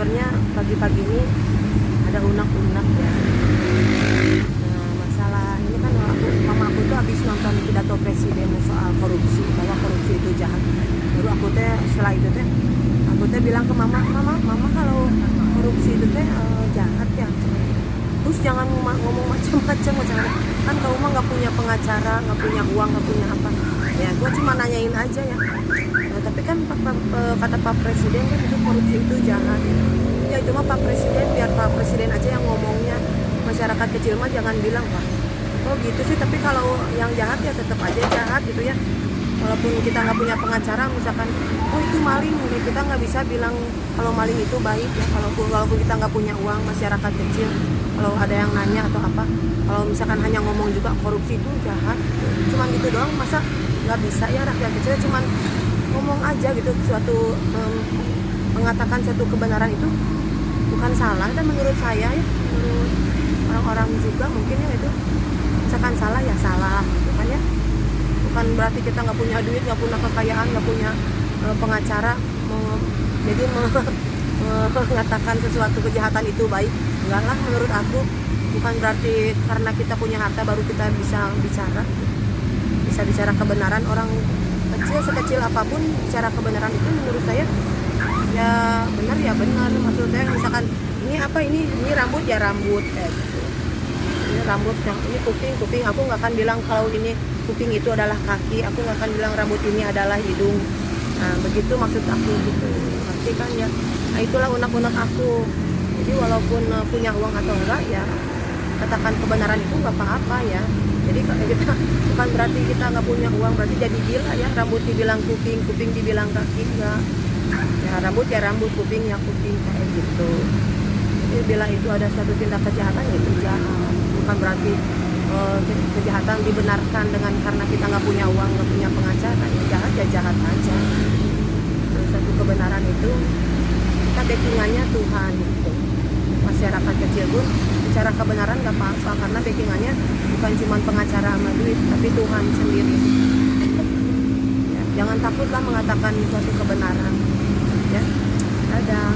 sebenarnya pagi-pagi ini ada unek-unek ya. Nah, masalah ini kan mama aku tuh habis nonton pidato presiden soal korupsi, bahwa korupsi itu jahat. Baru aku teh setelah itu teh aku teh bilang ke mama kalau korupsi itu teh jahat ya. Terus jangan ngomong macam-macam kan kamu mah nggak punya pengacara, nggak punya uang, nggak punya apa. Ya, gue cuma nanyain aja ya. Nah, tapi kan kata Pak Presiden kan itu korupsi itu jahat. Ya itu mah Pak Presiden, biar Pak Presiden aja yang ngomongnya. Masyarakat kecil mah jangan bilang, Pak. Oh gitu sih, tapi kalau yang jahat ya tetap aja jahat gitu ya. Walaupun kita nggak punya pengacara, misalkan, oh itu maling, kita nggak bisa bilang kalau maling itu baik ya. Walaupun kita nggak punya uang, masyarakat kecil, kalau ada yang nanya atau apa, kalau misalkan hanya ngomong juga korupsi itu jahat, cuman gitu doang, masa nggak bisa ya rakyat kecil cuman ngomong aja gitu, mengatakan suatu kebenaran itu bukan salah, dan menurut saya ya, menurut orang-orang juga mungkin ya itu, misalkan salah ya salah, gitu kan ya. Bukan berarti kita nggak punya duit, nggak punya kekayaan, nggak punya pengacara, jadi mengatakan sesuatu kejahatan itu baik. Enggak lah, menurut aku bukan berarti karena kita punya harta baru kita bisa bicara kebenaran. Orang kecil sekecil apapun bicara kebenaran itu menurut saya ya benar ya benar. Maksudnya misalkan ini apa, ini rambut ya rambut kayak gitu. Ini rambut, yang ini kuping, aku nggak akan bilang kalau ini kuping itu adalah kaki, aku nggak akan bilang rambut ini adalah hidung. Nah begitu maksud aku gitu, ngerti kan ya. Nah itulah unek-unek aku. Jadi walaupun punya uang atau enggak ya, katakan kebenaran itu nggak apa-apa ya. Jadi kita bukan berarti kita nggak punya uang berarti jadi gila ya, rambut dibilang kuping dibilang kaki, enggak. Ya rambut ya rambut, kuping ya kuping, kayak gitu. Jadi bila itu ada suatu tindak kejahatan itu jahat. Bukan berarti kejahatan dibenarkan dengan karena kita nggak punya uang, nggak punya pengacara, ya jahat aja. Terus satu kebenaran itu kita backingannya Tuhan gitu. Masyarakat kecil pun bicara kebenaran nggak apa-apa karena backingannya bukan cuma pengacara sama duit, tapi Tuhan sendiri ya, jangan takutlah mengatakan suatu kebenaran ya. Dadah.